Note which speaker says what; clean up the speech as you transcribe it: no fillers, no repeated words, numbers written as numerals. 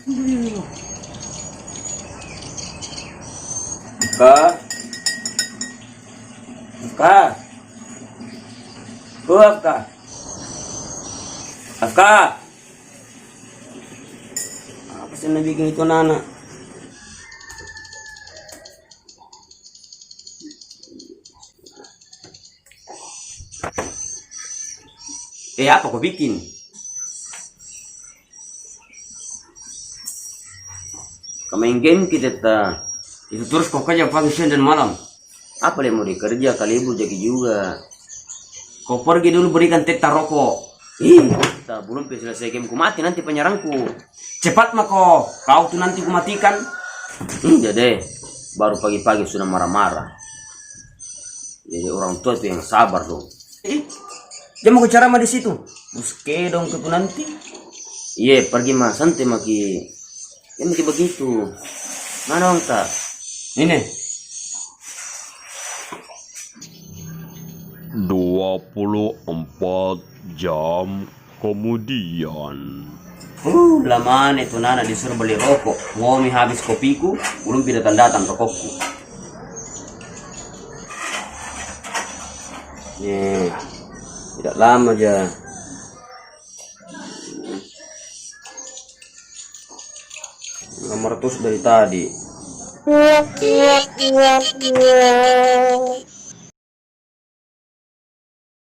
Speaker 1: Kak, Kak, Kak, Kak, apa sih nabikin itu anak? Apa kau bikin? Kau main game kita ta. Itu terus kau kerja pagi, siang dan malam. Apa dia mau dikerja kali ibu jadi juga. Kau pergi dulu berikan teta rokok. Tak belum selesai game ku mati nanti penyerangku. Cepat mah kau tuh nanti ku matikan. Jadi baru pagi-pagi sudah marah-marah. Jadi orang tua itu yang sabar dong. Dia mau ceramah di situ. Buske dong ke nanti. Iya, pergi mah santai maki. Ya maki begitu. Mana orang tak? Ini.
Speaker 2: 24 jam kemudian.
Speaker 1: Lama itu Nana disuruh beli rokok. Ngomi habis kopiku, belum datang rokokku. Nih, tidak lama aja. Nomor terus dari tadi.